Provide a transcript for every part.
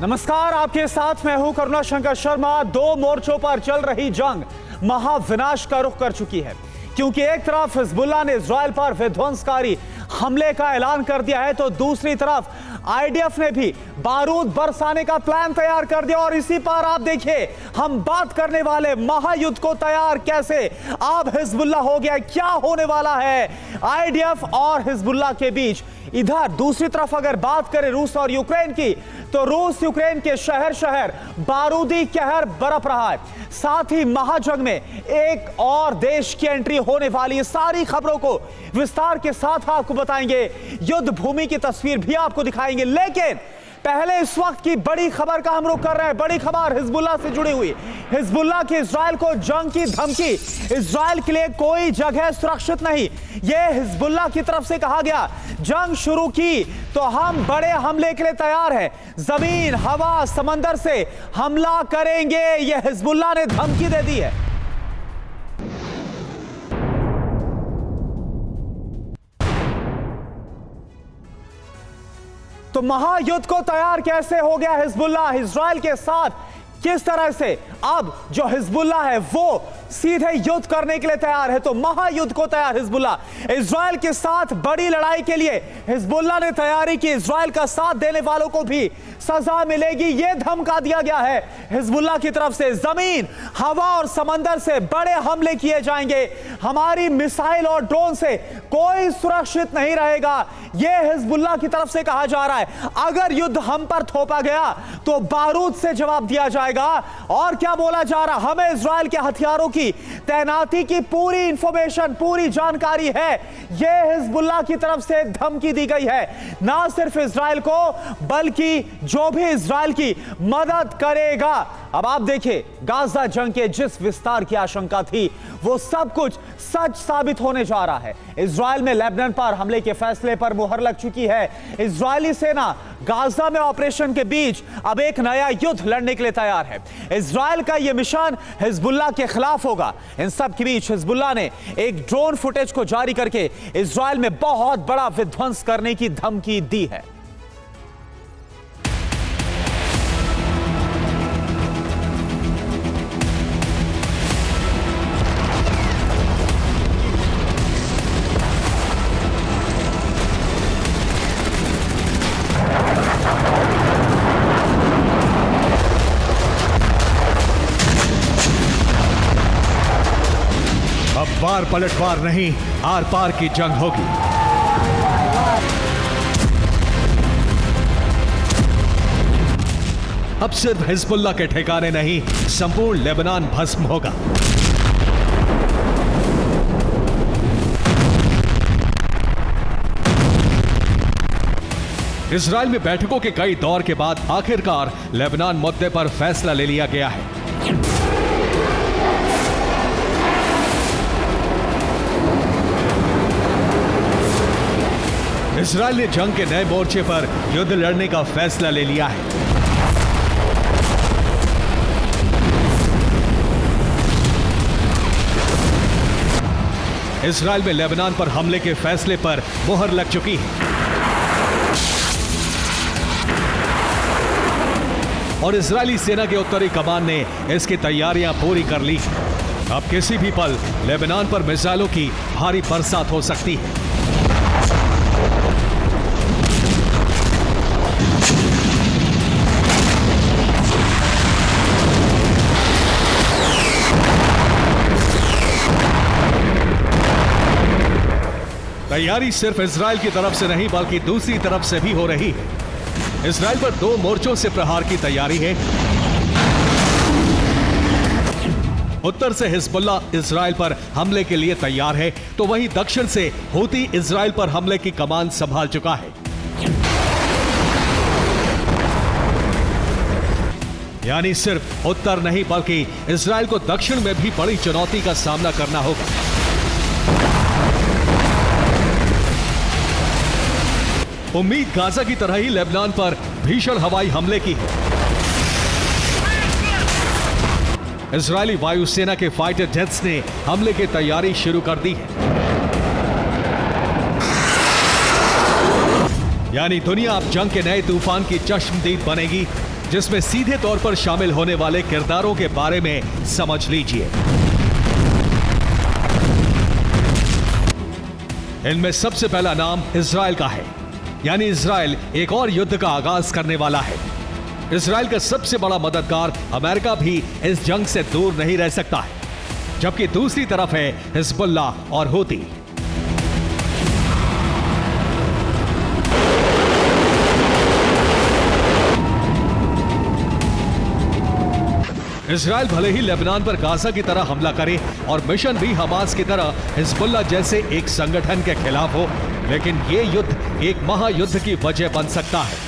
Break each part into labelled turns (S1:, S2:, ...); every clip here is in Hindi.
S1: नमस्कार, आपके साथ मैं हूं करुणा शंकर शर्मा। दो मोर्चों पर चल रही जंग महाविनाश का रुख कर चुकी है, क्योंकि एक तरफ हिजबुल्लाह ने इजराइल पर विध्वंसकारी हमले का ऐलान कर दिया है, तो दूसरी तरफ आईडीएफ ने भी बारूद बरसाने का प्लान तैयार कर दिया। और इसी पर आप देखिए, हम बात करने वाले महायुद्ध को तैयार कैसे अब हिजबुल्लाह हो गया, क्या होने वाला है आईडीएफ और हिजबुल्लाह के बीच। इधर दूसरी तरफ अगर बात करें रूस और यूक्रेन की, तो रूस यूक्रेन के शहर शहर बारूदी कहर बरप रहा है। साथ ही महाजंग में एक और देश की एंट्री होने वाली है। सारी खबरों को विस्तार के साथ आपको बताएंगे, युद्ध भूमि की तस्वीर भी आपको दिखाएंगे। लेकिन पहले इस वक्त की बड़ी खबर का हम रुख कर रहे हैं। बड़ी खबर हिजबुल्लाह से जुड़ी हुई। हिजबुल्लाह की इजराइल को जंग की धमकी। इजराइल के लिए कोई जगह सुरक्षित नहीं, यह हिजबुल्लाह की तरफ से कहा गया। जंग शुरू की तो हम बड़े हमले के लिए तैयार हैं, जमीन, हवा, समंदर से हमला करेंगे, यह हिजबुल्लाह ने धमकी दे दी है। तो महायुद्ध को तैयार कैसे हो गया हिजबुल्लाह इजराइल के साथ? किस तरह से अब जो हिजबुल्लाह है वो सीधे युद्ध करने के लिए तैयार है? तो महायुद्ध को तैयार हिजबुल्लाह इजराइल के साथ बड़ी लड़ाई के लिए हिजबुल्लाह ने तैयारी की। इजराइल का साथ देने वालों को भी सजा मिलेगी, यह धमका दिया गया है हिजबुल्लाह की तरफ से। जमीन, हवा और समंदर से बड़े हमले किए जाएंगे, हमारी मिसाइल और ड्रोन से कोई सुरक्षित नहीं रहेगा, यह हिजबुल्लाह की तरफ से कहा जा रहा है। अगर युद्ध हम पर थोपा गया तो बारूद से जवाब दिया जाएगा। और क्या बोला जा रहा, हमें इजराइल के हथियारों की तैनाती की पूरी इंफॉर्मेशन, पूरी जानकारी है, यह हिजबुल्लाह की तरफ से धमकी दी गई है। ना सिर्फ इजराइल को, बल्कि जो भी इजराइल की मदद करेगा। अब आप देखिए, गाजा जंग के जिस विस्तार की आशंका थी वो सब कुछ सच साबित होने जा रहा है। इजराइल में लेबनान पर हमले के फैसले पर मुहर लग चुकी है। इजरायली सेना गाजा में ऑपरेशन के बीच अब एक नया युद्ध लड़ने के लिए तैयार है। इजराइल का यह मिशन हिजबुल्लाह के खिलाफ होगा। इन सब के बीच हिजबुल्लाह ने एक ड्रोन फुटेज को जारी करके इजराइल में बहुत बड़ा विध्वंस करने की धमकी दी है।
S2: वार पलटवार नहीं, आर पार की जंग होगी। अब सिर्फ हिजबुल्लाह के ठिकाने नहीं, संपूर्ण लेबनान भस्म होगा। इजराइल में बैठकों के कई दौर के बाद आखिरकार लेबनान मुद्दे पर फैसला ले लिया गया है। इजराइल ने जंग के नए मोर्चे पर युद्ध लड़ने का फैसला ले लिया है। इजराइल में लेबनान पर हमले के फैसले पर मुहर लग चुकी है और इजरायली सेना के उत्तरी कमान ने इसकी तैयारियां पूरी कर ली। अब किसी भी पल लेबनान पर मिसाइलों की भारी बरसात हो सकती है। तैयारी सिर्फ इजराइल की तरफ से नहीं, बल्कि दूसरी तरफ से भी हो रही है। इजराइल पर दो मोर्चों से प्रहार की तैयारी है। उत्तर से हिजबुल्लाह इजराइल पर हमले के लिए तैयार है, तो वहीं दक्षिण से हूती इजराइल पर हमले की कमान संभाल चुका है। यानी सिर्फ उत्तर नहीं, बल्कि इजराइल को दक्षिण में भी बड़ी चुनौती का सामना करना होगा। उम्मीद गाजा की तरह ही लेबनान पर भीषण हवाई हमले की है। इजरायली वायुसेना के फाइटर जेट्स ने हमले की तैयारी शुरू कर दी है। यानी दुनिया अब जंग के नए तूफान की चश्मदीद बनेगी, जिसमें सीधे तौर पर शामिल होने वाले किरदारों के बारे में समझ लीजिए। इनमें सबसे पहला नाम इजराइल का है, यानी इजराइल एक और युद्ध का आगाज करने वाला है। इजराइल का सबसे बड़ा मददगार अमेरिका भी इस जंग से दूर नहीं रह सकता है, जबकि दूसरी तरफ है हिजबुल्ला और हूती। इजराइल भले ही लेबनान पर गाजा की तरह हमला करे और मिशन भी हमास की तरह हिजबुल्ला जैसे एक संगठन के खिलाफ हो, लेकिन ये युद्ध एक महायुद्ध की वजह बन सकता है।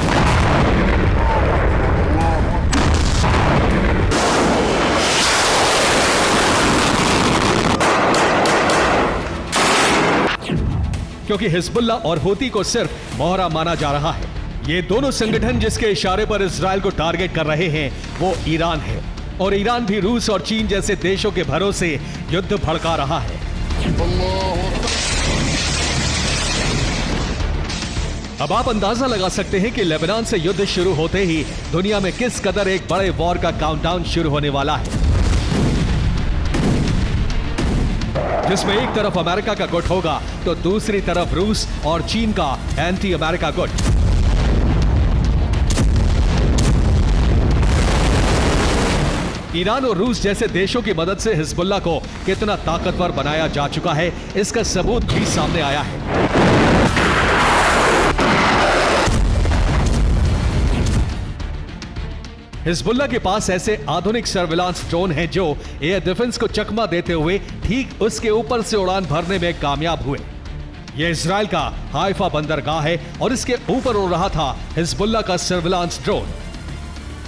S2: क्योंकि हिजबुल्ला और हूती को सिर्फ मोहरा माना जा रहा है। ये दोनों संगठन जिसके इशारे पर इजराइल को टारगेट कर रहे हैं वो ईरान है, और ईरान भी रूस और चीन जैसे देशों के भरोसे युद्ध भड़का रहा है। अब आप अंदाजा लगा सकते हैं कि लेबनान से युद्ध शुरू होते ही दुनिया में किस कदर एक बड़े वॉर का काउंटडाउन शुरू होने वाला है, जिसमें एक तरफ अमेरिका का गुट होगा तो दूसरी तरफ रूस और चीन का एंटी अमेरिका गुट। ईरान और रूस जैसे देशों की मदद से हिजबुल्ला को कितना ताकतवर बनाया जा चुका है, इसका सबूत भी सामने आया है। हिजबुल्ला के पास ऐसे आधुनिक सर्विलांस ड्रोन हैं जो एयर डिफेंस को चकमा देते हुए ठीक उसके ऊपर से उड़ान भरने में कामयाब हुए। यह इजराइल का हाइफा बंदरगाह है और इसके ऊपर उड़ रहा था हिजबुल्ला का सर्विलांस ड्रोन।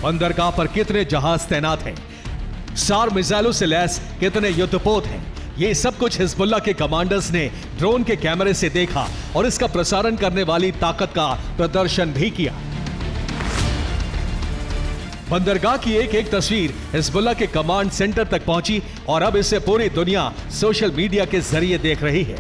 S2: बंदरगाह पर कितने जहाज तैनात हैं, सार मिसाइलों से लैस कितने युद्धपोत हैं, ये सब कुछ हिजबुल्ला के कमांडर्स ने ड्रोन के कैमरे से देखा और इसका प्रसारण करने वाली ताकत का प्रदर्शन भी किया। बंदरगाह की एक एक तस्वीर हिजबुल्ला के कमांड सेंटर तक पहुंची और अब इसे पूरी दुनिया सोशल मीडिया के जरिए देख रही है।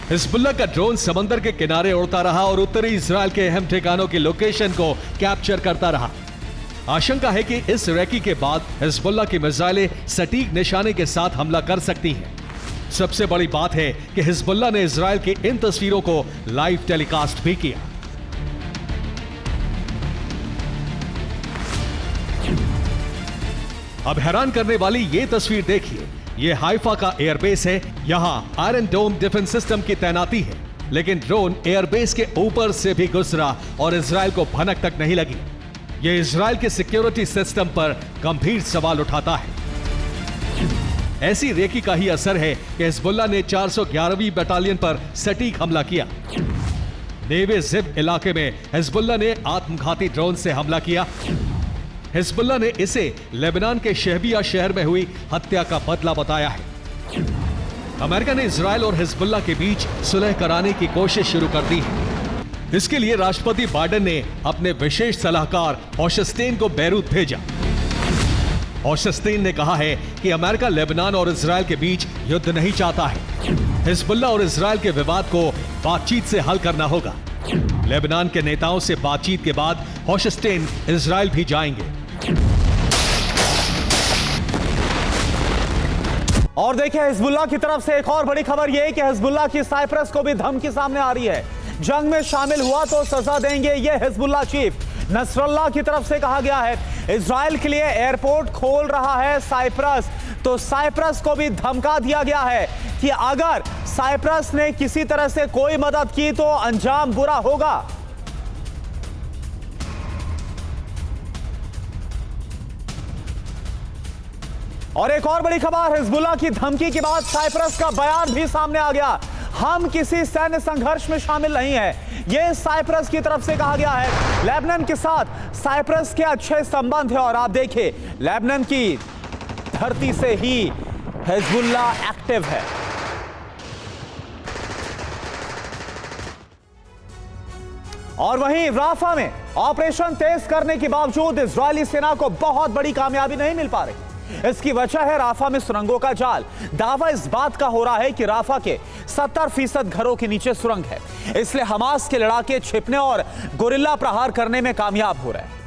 S2: हिजबुल्ला का ड्रोन समंदर के किनारे उड़ता रहा और उत्तरी इजराइल के अहम ठिकानों की लोकेशन को कैप्चर करता रहा। आशंका है कि इस रैकी के बाद हिजबुल्ला की मिसाइलें सटीक निशाने के साथ हमला कर सकती हैं। सबसे बड़ी बात है कि हिजबुल्ला ने इजराइल की इन तस्वीरों को लाइव टेलीकास्ट भी किया। अब हैरान करने वाली ये तस्वीर देखिए, ये हाइफा का एयरबेस है। यहां आयरन डोम डिफेंस सिस्टम की तैनाती है, लेकिन ड्रोन एयरबेस के ऊपर से भी गुजरा और इजराइल को भनक तक नहीं लगी। यह इजराइल के सिक्योरिटी सिस्टम पर गंभीर सवाल उठाता है। ऐसी रेकी का ही असर है कि हिजबुल्ला ने 411वीं बटालियन पर सटीक हमला किया। नेवे जिब इलाके में हिजबुल्ला ने आत्मघाती ड्रोन से हमला किया। हिजबुल्ला ने इसे लेबनान के शहबिया शहर में हुई हत्या का बदला बताया है। अमेरिका ने इजराइल और हिजबुल्ला के बीच सुलह कराने की कोशिश शुरू कर दी है। इसके लिए राष्ट्रपति बाइडेन ने अपने विशेष सलाहकार होशस्टेन को बैरूत भेजा। होशस्टेन ने कहा है कि अमेरिका लेबनान और इजराइल के बीच युद्ध नहीं चाहता है। हिजबुल्ला और इजराइल के विवाद को बातचीत से हल करना होगा। लेबनान के नेताओं से बातचीत के बाद होशस्टेन इजराइल भी जाएंगे।
S1: और देखिए, हिजबुल्ला की तरफ से एक और बड़ी खबर यह है कि हिजबुल्ला की साइप्रस को भी धमकी सामने आ रही है। जंग में शामिल हुआ तो सजा देंगे, यह हिजबुल्ला चीफ नसरल्लाह की तरफ से कहा गया है। इजराइल के लिए एयरपोर्ट खोल रहा है साइप्रस, तो साइप्रस को भी धमका दिया गया है कि अगर साइप्रस ने किसी तरह से कोई मदद की तो अंजाम बुरा होगा। और एक और बड़ी खबर, हिजबुल्ला की धमकी के बाद साइप्रस का बयान भी सामने आ गया। हम किसी सैन्य संघर्ष में शामिल नहीं हैं, यह साइप्रस की तरफ से कहा गया है। लेबनान के साथ साइप्रस के अच्छे संबंध है और आप देखिए, लेबनान की धरती से ही हिजबुल्ला एक्टिव है। और वहीं राफा में ऑपरेशन तेज करने के बावजूद इजरायली सेना को बहुत बड़ी कामयाबी नहीं मिल पा रही। इसकी वजह है राफा में सुरंगों का जाल। दावा इस बात का हो रहा है कि राफा के 70% घरों के नीचे सुरंग है, इसलिए हमास के लड़ाके छिपने और गोरिल्ला प्रहार करने में कामयाब हो रहे हैं।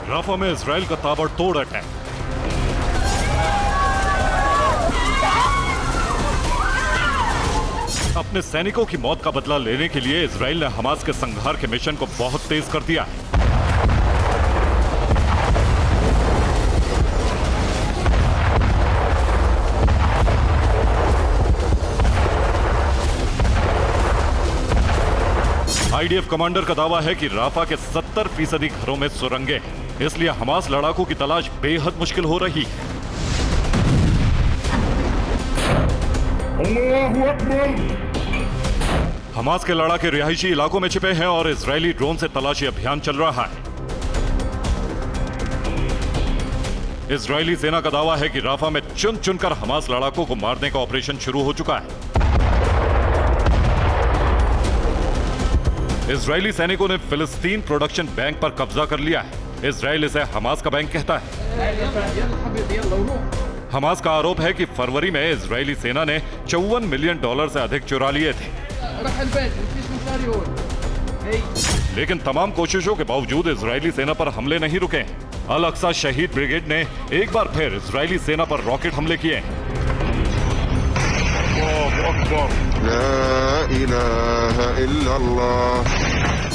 S3: राफा में इजराइल का ताबड़तोड़ अटैक। अपने सैनिकों की मौत का बदला लेने के लिए इजराइल ने हमास के संहार के मिशन को बहुत तेज कर दिया है। आईडीएफ कमांडर का दावा है कि राफा के 70% घरों में सुरंगें हैं, इसलिए हमास लड़ाकों की तलाश बेहद मुश्किल हो रही है। हमास के लड़ाके रिहायशी इलाकों में छिपे हैं और इजरायली ड्रोन से तलाशी अभियान चल रहा है। इजरायली सेना का दावा है कि राफा में चुन चुनकर हमास लड़ाकों को मारने का ऑपरेशन शुरू हो चुका है। इजरायली सैनिकों ने फिलिस्तीन प्रोडक्शन बैंक पर कब्जा कर लिया है। इजराइल इसे हमास का बैंक कहता है। हमास का आरोप है कि फरवरी में इजरायली सेना ने $54 मिलियन से अधिक चुरा लिए थे, लेकिन तमाम कोशिशों के बावजूद इजरायली सेना पर हमले नहीं रुके। अल अक्सा शहीद ब्रिगेड ने एक बार फिर इजरायली सेना पर रॉकेट हमले किए।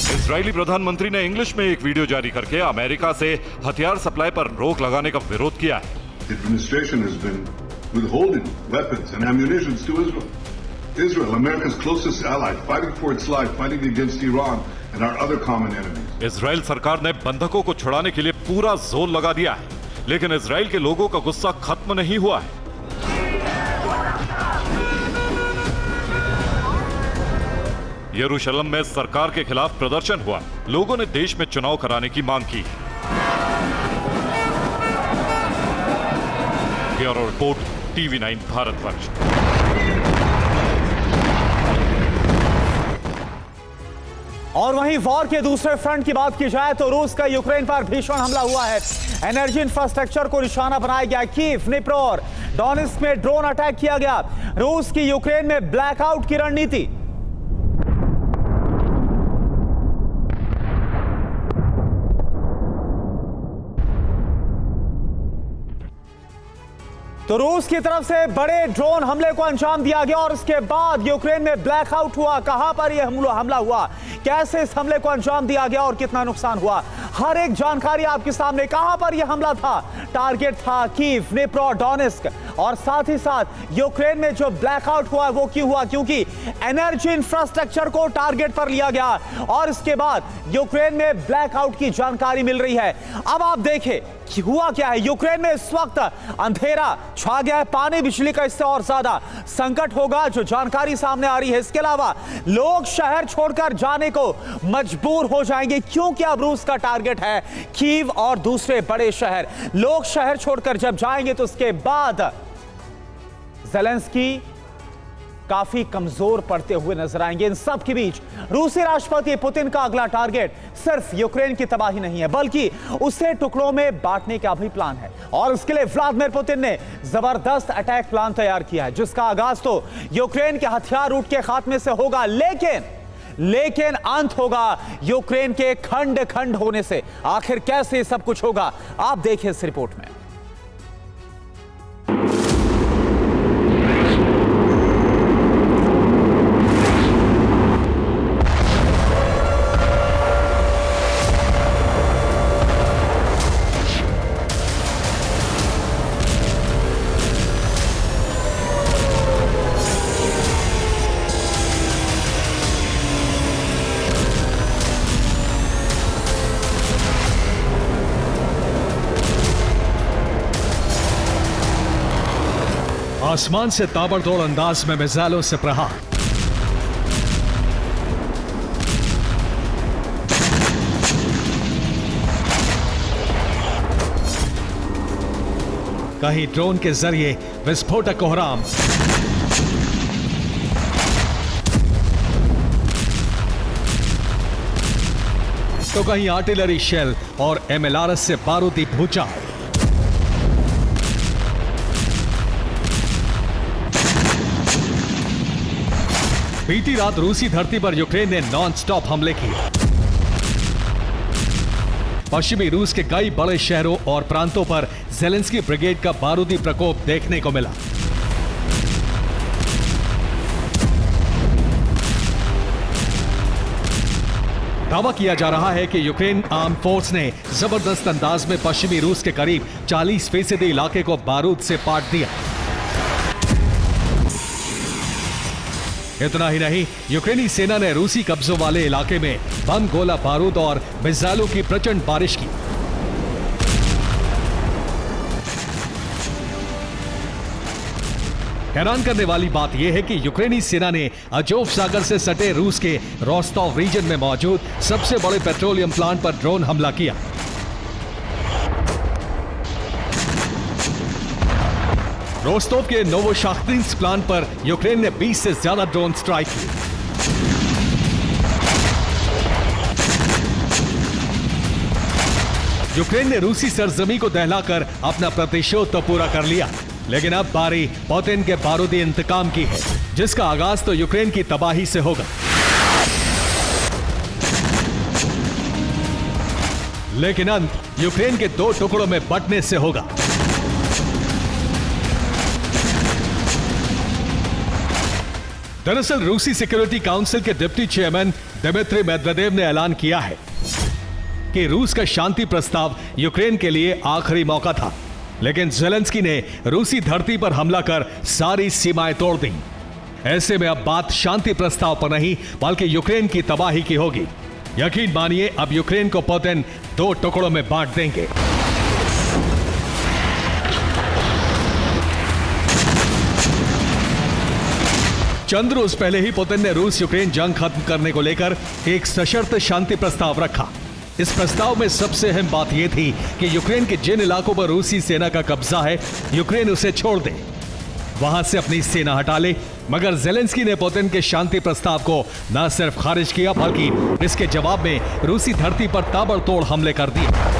S3: इजरायली प्रधानमंत्री ने इंग्लिश में एक वीडियो जारी करके अमेरिका से हथियार सप्लाई पर रोक लगाने का विरोध किया है।
S4: Administration has been withholding weapons and ammunition to Israel. Israel, America's closest ally, fighting for its life, fighting against Iran and our other common enemies.
S3: Israel सरकार ने बंधकों को छुड़ाने के लिए पूरा जोर लगा दिया है, लेकिन इजराइल के लोगों का गुस्सा खत्म नहीं हुआ है। यरूशलेम में सरकार के खिलाफ प्रदर्शन हुआ। लोगों ने देश में चुनाव कराने की मांग की। Bureau report, TV9 Bharatvarsh.
S1: और वहीं वॉर के दूसरे फ्रंट की बात की जाए तो रूस का यूक्रेन पर भीषण हमला हुआ है। एनर्जी इंफ्रास्ट्रक्चर को निशाना बनाया गया। कीव, निप्रो और डोनेट्स्क में ड्रोन अटैक किया गया। रूस की यूक्रेन में ब्लैकआउट की रणनीति। तो रूस की तरफ से बड़े ड्रोन हमले को अंजाम दिया गया और उसके बाद यूक्रेन में ब्लैकआउट हुआ। कहां पर यह हमला हुआ, कैसे इस हमले को अंजाम दिया गया और कितना नुकसान हुआ, हर एक जानकारी आपके सामने। कहां पर यह हमला था, टारगेट था कीव, निप्रो, डोनेट्स्क, और साथ ही साथ यूक्रेन में जो ब्लैकआउट हुआ वो क्यों हुआ, क्योंकि एनर्जी इंफ्रास्ट्रक्चर को टारगेट पर लिया गया और इसके बाद यूक्रेन में ब्लैकआउट की जानकारी मिल रही है। अब आप देखें हुआ क्या है। यूक्रेन में इस वक्त अंधेरा छा गया है, पानी बिजली का इससे और ज्यादा संकट होगा जो जानकारी सामने आ रही है। इसके अलावा लोग शहर छोड़कर जाने को मजबूर हो जाएंगे क्योंकि अब रूस का टारगेट है कीव और दूसरे बड़े शहर। लोग शहर छोड़कर जब जाएंगे तो उसके बाद ज़ेलेंस्की काफी कमजोर पड़ते हुए नजर आएंगे। इन सब के बीच रूसी राष्ट्रपति पुतिन का अगला टारगेट सिर्फ यूक्रेन की तबाही नहीं है बल्कि उसे टुकड़ों में बांटने का भी प्लान है और उसके लिए व्लादिमीर पुतिन ने जबरदस्त अटैक प्लान तैयार किया है जिसका आगाज तो यूक्रेन के हथियार रूट के खात्मे से होगा, लेकिन अंत होगा यूक्रेन के खंड खंड होने से। आखिर कैसे सब कुछ होगा आप देखिए इस रिपोर्ट में।
S2: आसमान से ताबड़तोड़ अंदाज में मिसाइलों से प्रहार। कहीं ड्रोन के जरिए विस्फोटक कोहराम, तो कहीं आर्टिलरी शेल और MLRS से बारूदी भूचाल। बीती रात रूसी धरती पर यूक्रेन ने नॉन स्टॉप हमले किए। पश्चिमी रूस के कई बड़े शहरों और प्रांतों पर ज़ेलेंस्की ब्रिगेड का बारूदी प्रकोप देखने को मिला। दावा किया जा रहा है कि यूक्रेन आर्म फोर्स ने जबरदस्त अंदाज में पश्चिमी रूस के करीब 40% इलाके को बारूद से पाट दिया। इतना ही नहीं, यूक्रेनी सेना ने रूसी कब्जों वाले इलाके में बम, गोला बारूद और मिसाइलों की प्रचंड बारिश की। हैरान करने वाली बात यह है कि यूक्रेनी सेना ने अजोव सागर से सटे रूस के रोस्टोव रीजन में मौजूद सबसे बड़े पेट्रोलियम प्लांट पर ड्रोन हमला किया। रोस्टोव के नोवोशाख्तिंस्क प्लांट पर यूक्रेन ने 20 से ज्यादा ड्रोन स्ट्राइक की। यूक्रेन ने रूसी सरजमी को दहलाकर अपना प्रतिशोध तो पूरा कर लिया, लेकिन अब बारी पुतिन के बारूदी इंतकाम की है, जिसका आगाज तो यूक्रेन की तबाही से होगा। लेकिन अंत यूक्रेन के 2 टुकड़ों में बंटने से होगा। दरअसल रूसी सिक्योरिटी काउंसिल के डिप्टी चेयरमैन दिमित्री मेदवेदेव ने ऐलान किया है कि रूस का शांति प्रस्ताव यूक्रेन के लिए आखिरी मौका था, लेकिन ज़ेलेंस्की ने रूसी धरती पर हमला कर सारी सीमाएं तोड़ दी। ऐसे में अब बात शांति प्रस्ताव पर नहीं बल्कि यूक्रेन की तबाही की होगी। यकीन मानिए, अब यूक्रेन को पुतिन 2 टुकड़ों में बांट देंगे। चंद रोज पहले ही पुतिन ने रूस यूक्रेन जंग खत्म करने को लेकर एक सशर्त शांति प्रस्ताव रखा। इस प्रस्ताव में सबसे अहम बात यह थी कि यूक्रेन के जिन इलाकों पर रूसी सेना का कब्जा है, यूक्रेन उसे छोड़ दे, वहां से अपनी सेना हटा ले। मगर ज़ेलेंस्की ने पुतिन के शांति प्रस्ताव को न सिर्फ खारिज किया बल्कि इसके जवाब में रूसी धरती पर ताबड़तोड़ हमले कर दिए।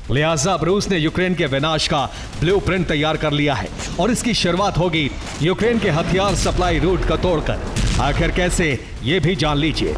S2: लिहाजा अब रूस ने यूक्रेन के विनाश का ब्लूप्रिंट तैयार कर लिया है और इसकी शुरुआत होगी यूक्रेन के हथियार सप्लाई रूट को तोड़कर। आखिर कैसे, ये भी जान लीजिए।